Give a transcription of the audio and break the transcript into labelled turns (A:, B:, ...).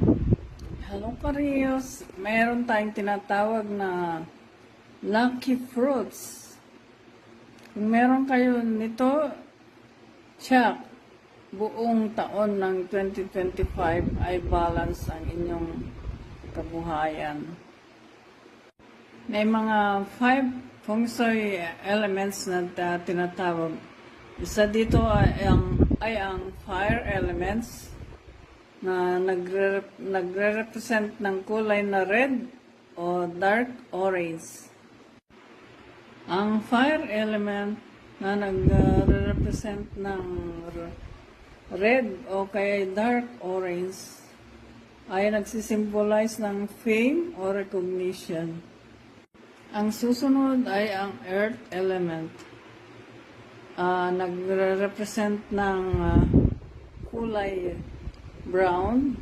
A: Hello Karios, meron tayong tinatawag na lucky fruits. Kung meron kayo nito, check, buong taon ng 2025 ay balance ang inyong kabuhayan. May mga 5 feng shui elements na tinatawag. Isa dito ay ang fire elements na nagre-represent ng kulay na red o dark orange. Ang fire element na nagre-represent ng red o kaya dark orange ay nagsisimbolize ng fame o recognition. Ang susunod ay ang earth element. Nagre-represent ng kulay brown